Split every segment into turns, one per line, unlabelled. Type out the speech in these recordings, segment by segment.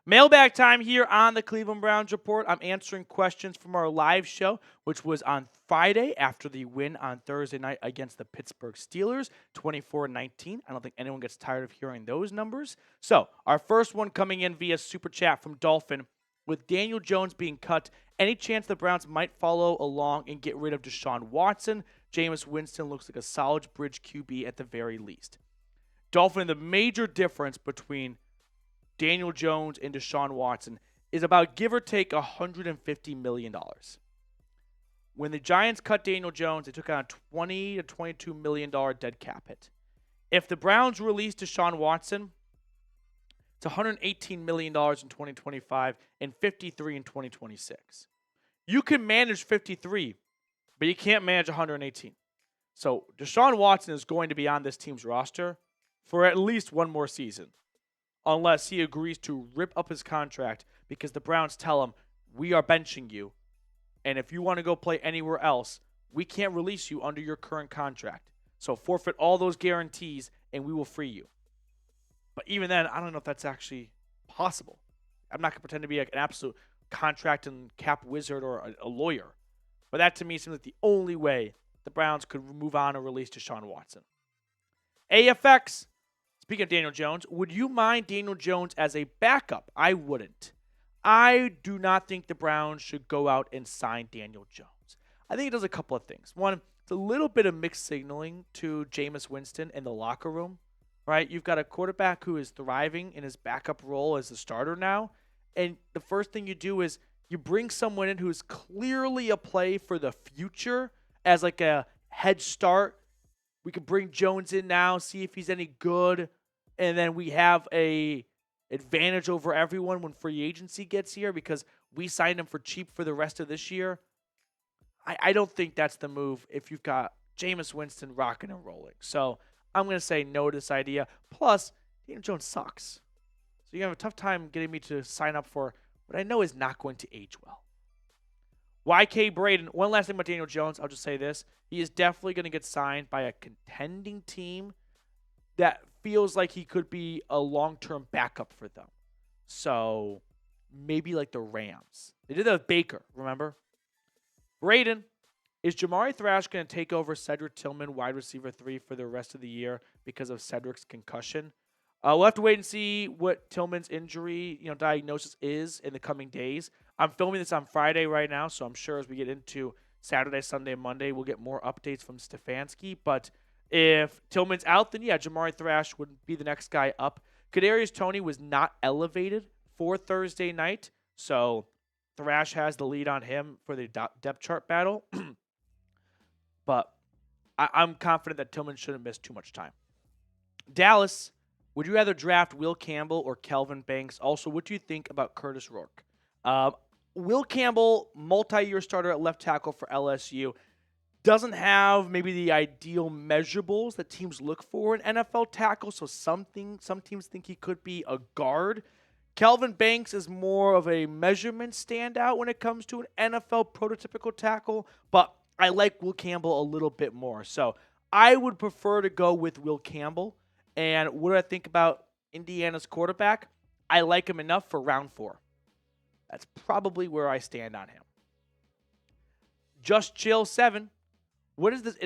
Mailbag time here on the Cleveland Browns Report. I'm answering questions from our live show, which was on Friday after the win on Thursday night against the Pittsburgh Steelers, 24-19. I don't think anyone gets tired of hearing those numbers. So, our first one coming in via Super Chat from Dolphin. With Daniel Jones being cut, any chance the Browns might follow along and get rid of Deshaun Watson? Jameis Winston looks like a solid bridge QB at the very least. Dolphin, the major difference between Daniel Jones and Deshaun Watson is about give or take $150 million. When the Giants cut Daniel Jones, they took on a $20 to $22 million dead cap hit. If the Browns release Deshaun Watson, it's $118 million in 2025 and $53 million in 2026. You can manage 53, but you can't manage 118. So Deshaun Watson is going to be on this team's roster for at least one more season, unless he agrees to rip up his contract because the Browns tell him, we are benching you, and if you want to go play anywhere else, we can't release you under your current contract. So forfeit all those guarantees, and we will free you. But even then, I don't know if that's actually possible. I'm not going to pretend to be like an absolute contract and cap wizard or a lawyer. But that to me seems like the only way the Browns could move on or release Deshaun Watson. AFX, speaking of Daniel Jones, would you mind Daniel Jones as a backup? I wouldn't. I do not think the Browns should go out and sign Daniel Jones. I think it does a couple of things. One, it's a little bit of mixed signaling to Jameis Winston in the locker room, right? You've got a quarterback who is thriving in his backup role as the starter now, and the first thing you do is you bring someone in who is clearly a play for the future as like a head start. We could bring Jones in now, see if he's any good, and then we have a advantage over everyone when free agency gets here because we signed him for cheap for the rest of this year. I don't think that's the move if you've got Jameis Winston rocking and rolling. So I'm going to say no to this idea. Plus, Daniel Jones sucks. So you're going to have a tough time getting me to sign up for what I know is not going to age well. YK Braden, one last thing about Daniel Jones. I'll just say this. He is definitely going to get signed by a contending team that feels like he could be a long-term backup for them. So maybe like the Rams. They did that with Baker, remember? Braden, is Jamari Thrash going to take over Cedric Tillman, wide receiver 3, for the rest of the year because of Cedric's concussion? We'll have to wait and see what Tillman's injury, diagnosis is in the coming days. I'm filming this on Friday right now, so I'm sure as we get into Saturday, Sunday, Monday, we'll get more updates from Stefanski. But if Tillman's out, then yeah, Jamari Thrash would be the next guy up. Kadarius Toney was not elevated for Thursday night, so Thrash has the lead on him for the depth chart battle. But I'm confident that Tillman shouldn't miss too much time. Dallas, would you rather draft Will Campbell or Kelvin Banks? Also, what do you think about Kurtis Rourke? Will Campbell, multi-year starter at left tackle for LSU, doesn't have maybe the ideal measurables that teams look for in NFL tackle, so some teams think he could be a guard. Kelvin Banks is more of a measurement standout when it comes to an NFL prototypical tackle, but I like Will Campbell a little bit more. So I would prefer to go with Will Campbell. And what do I think about Indiana's quarterback? I like him enough for round 4. That's probably where I stand on him. Just Chill 7. What is this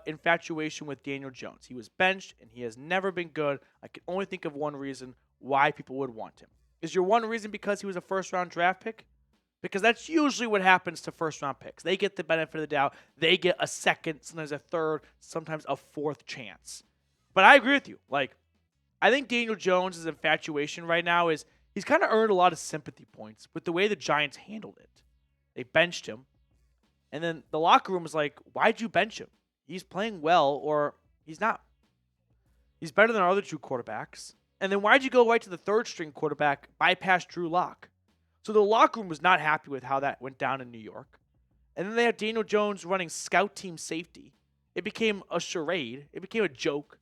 infatuation with Daniel Jones? He was benched, and he has never been good. I can only think of one reason why people would want him. Is your one reason because he was a first-round draft pick? Because that's usually what happens to first-round picks. They get the benefit of the doubt. They get a second, sometimes a third, sometimes a fourth chance. But I agree with you. I think Daniel Jones' infatuation right now is he's kind of earned a lot of sympathy points with the way the Giants handled it. They benched him. And then the locker room was like, why'd you bench him? He's playing well, or he's not. He's better than our other 2 quarterbacks. And then why'd you go right to the third-string quarterback, bypass Drew Lock? So the locker room was not happy with how that went down in New York. And then they had Daniel Jones running scout team safety. It became a charade. It became a joke.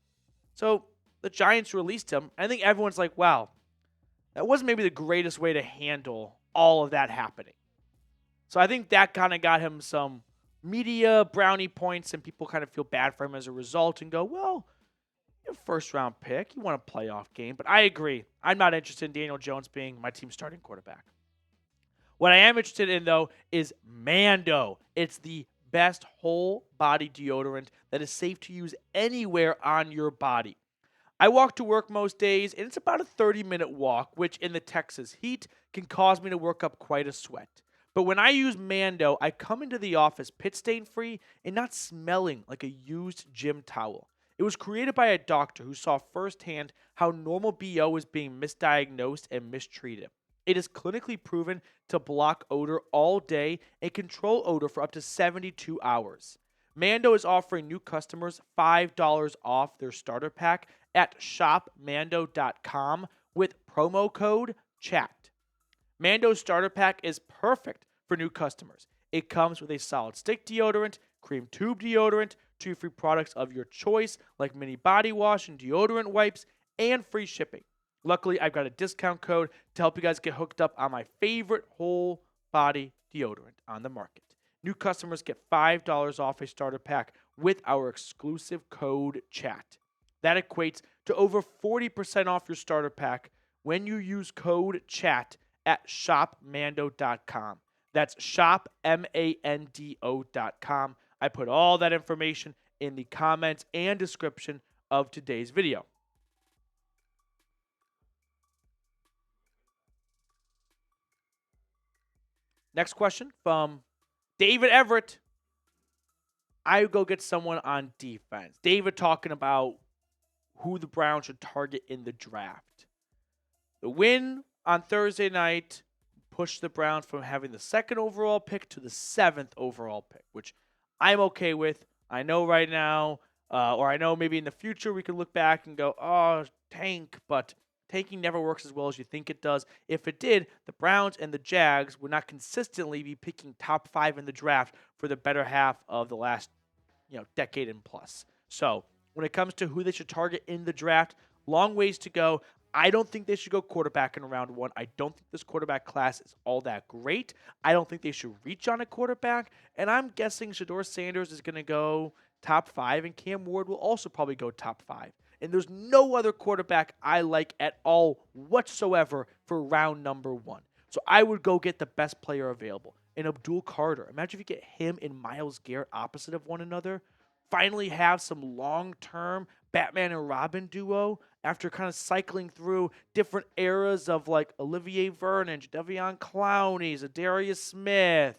So the Giants released him. I think everyone's like, wow, that wasn't maybe the greatest way to handle all of that happening. So I think that kind of got him some media brownie points, and people kind of feel bad for him as a result and go, well, a first-round pick. You want a playoff game. But I agree. I'm not interested in Daniel Jones being my team's starting quarterback. What I am interested in, though, is Mando. It's the best whole-body deodorant that is safe to use anywhere on your body. I walk to work most days, and it's about a 30-minute walk, which in the Texas heat can cause me to work up quite a sweat. But when I use Mando, I come into the office pit stain free and not smelling like a used gym towel. It was created by a doctor who saw firsthand how normal BO is being misdiagnosed and mistreated. It is clinically proven to block odor all day and control odor for up to 72 hours. Mando is offering new customers $5 off their starter pack at shopmando.com with promo code CHAT. Mando's starter pack is perfect for new customers. It comes with a solid stick deodorant, cream tube deodorant, 2 free products of your choice like mini body wash and deodorant wipes, and free shipping. Luckily, I've got a discount code to help you guys get hooked up on my favorite whole body deodorant on the market. New customers get $5 off a starter pack with our exclusive code CHAT. That equates to over 40% off your starter pack when you use code CHAT at shopmando.com. That's shopmando.com. I put all that information in the comments and description of today's video. Next question from David Everett. I would go get someone on defense. David talking about who the Browns should target in the draft. The win on Thursday night pushed the Browns from having the 2nd overall pick to the 7th overall pick, which I'm okay with. I know right now, or I know maybe in the future we could look back and go, oh, tank, but tanking never works as well as you think it does. If it did, the Browns and the Jags would not consistently be picking top 5 in the draft for the better half of the last, decade and plus. So when it comes to who they should target in the draft, long ways to go. I don't think they should go quarterback in round 1. I don't think this quarterback class is all that great. I don't think they should reach on a quarterback. And I'm guessing Shedeur Sanders is going to go top 5, and Cam Ward will also probably go top 5. And there's no other quarterback I like at all whatsoever for round number 1. So I would go get the best player available. And Abdul Carter. Imagine if you get him and Myles Garrett opposite of one another. Finally have some long-term Batman and Robin duo after kind of cycling through different eras of like Olivier Vernon, Jadeveon Clowney, Zadarius Smith.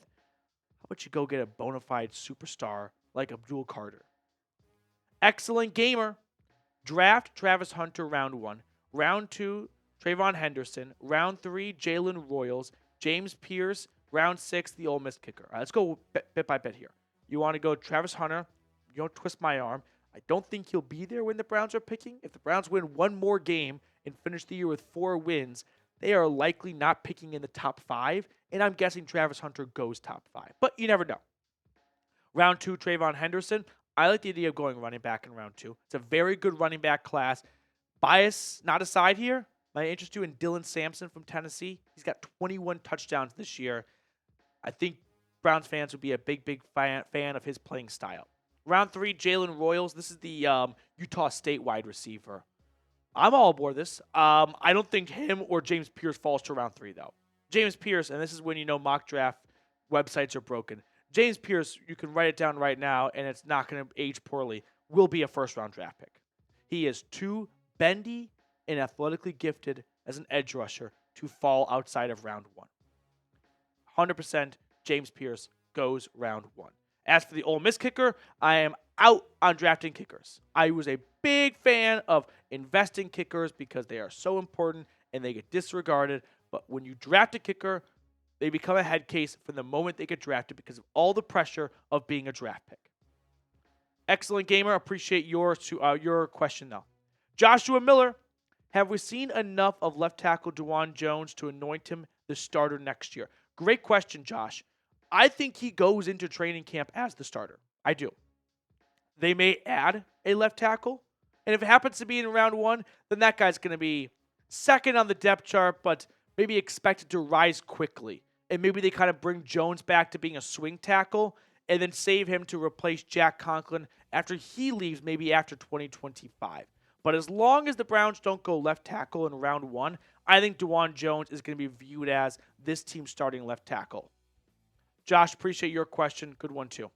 How about you go get a bona fide superstar like Abdul Carter? Excellent gamer. Draft Travis Hunter round 1. Round 2, Trayvon Henderson. Round 3, Jalen Royals. James Pierce. Round 6, the Ole Miss kicker. All right, let's go bit by bit here. You want to go Travis Hunter. You don't twist my arm. I don't think he'll be there when the Browns are picking. If the Browns win one more game and finish the year with 4 wins, they are likely not picking in the top 5, and I'm guessing Travis Hunter goes top 5. But you never know. Round 2, Trayvon Henderson. I like the idea of going running back in round 2. It's a very good running back class. Bias not aside here. My interest you in Dylan Sampson from Tennessee. He's got 21 touchdowns this year. I think Browns fans would be a big fan of his playing style. Round 3, Jalen Royals. This is the Utah State wide receiver. I'm all aboard this. I don't think him or James Pierce falls to round 3, though. James Pierce, and this is when mock draft websites are broken. James Pierce, you can write it down right now, and it's not going to age poorly, will be a first-round draft pick. He is too bendy and athletically gifted as an edge rusher to fall outside of round 1. 100% James Pierce goes round 1. As for the Ole Miss kicker, I am out on drafting kickers. I was a big fan of investing kickers because they are so important and they get disregarded. But when you draft a kicker, they become a head case from the moment they get drafted because of all the pressure of being a draft pick. Excellent gamer. Appreciate your question, though. Joshua Miller, have we seen enough of left tackle Dawand Jones to anoint him the starter next year? Great question, Josh. I think he goes into training camp as the starter. I do. They may add a left tackle, and if it happens to be in round 1, then that guy's going to be second on the depth chart, but maybe expected to rise quickly. And maybe they kind of bring Jones back to being a swing tackle and then save him to replace Jack Conklin after he leaves, maybe after 2025. But as long as the Browns don't go left tackle in round 1, I think Dawand Jones is going to be viewed as this team's starting left tackle. Josh, appreciate your question. Good one, too.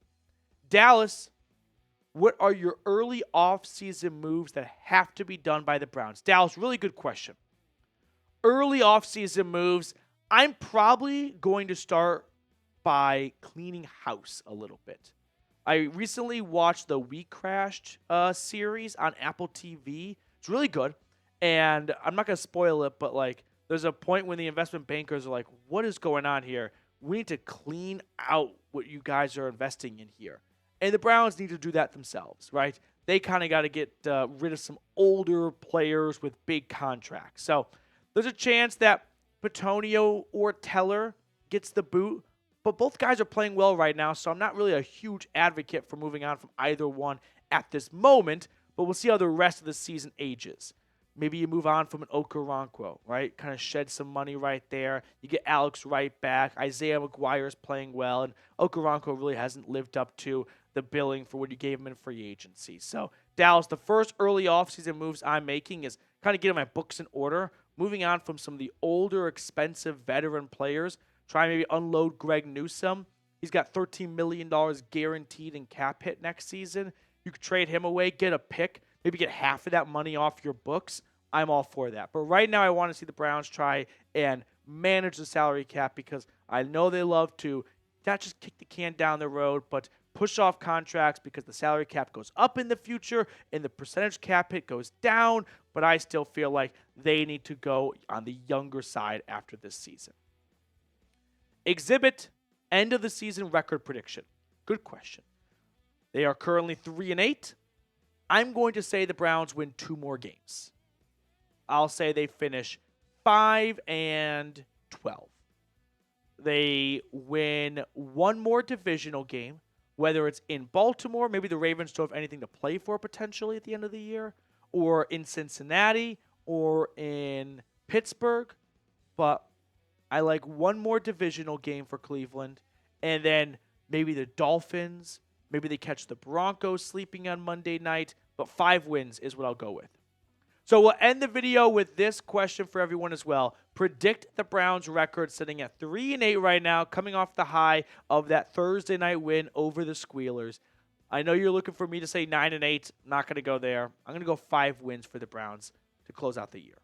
Dallas, what are your early offseason moves that have to be done by the Browns? Dallas, really good question. Early offseason moves, I'm probably going to start by cleaning house a little bit. I recently watched the We Crashed series on Apple TV. It's really good. And I'm not going to spoil it, but like there's a point when the investment bankers are like, what is going on here? We need to clean out what you guys are investing in here. And the Browns need to do that themselves, right? They kind of got to get rid of some older players with big contracts. So there's a chance that Petonio or Teller gets the boot. But both guys are playing well right now, so I'm not really a huge advocate for moving on from either one at this moment. But we'll see how the rest of the season ages. Maybe you move on from an Okoronkwo, right? Kind of shed some money right there. You get Alex Wright back. Isaiah McGuire is playing well, and Okoronkwo really hasn't lived up to the billing for what you gave him in free agency. So Dallas, the first early offseason moves I'm making is kind of getting my books in order, moving on from some of the older, expensive veteran players. Try maybe unload Greg Newsome. He's got $13 million guaranteed in cap hit next season. You could trade him away, get a pick, maybe get half of that money off your books. I'm all for that. But right now I want to see the Browns try and manage the salary cap because I know they love to not just kick the can down the road, but push off contracts because the salary cap goes up in the future and the percentage cap hit goes down. But I still feel like they need to go on the younger side after this season. Exhibit end of the season record prediction. Good question. They are currently 3-8. I'm going to say the Browns win 2 more games. I'll say they finish 5-12. They win 1 more divisional game, whether it's in Baltimore, maybe the Ravens don't have anything to play for potentially at the end of the year, or in Cincinnati, or in Pittsburgh. But I like 1 more divisional game for Cleveland, and then maybe the Dolphins. Maybe they catch the Broncos sleeping on Monday night, but 5 wins is what I'll go with. So we'll end the video with this question for everyone as well. Predict the Browns record sitting at 3-8 right now, coming off the high of that Thursday night win over the Squealers. I know you're looking for me to say 9-8. I'm not going to go there. I'm going to go 5 wins for the Browns to close out the year.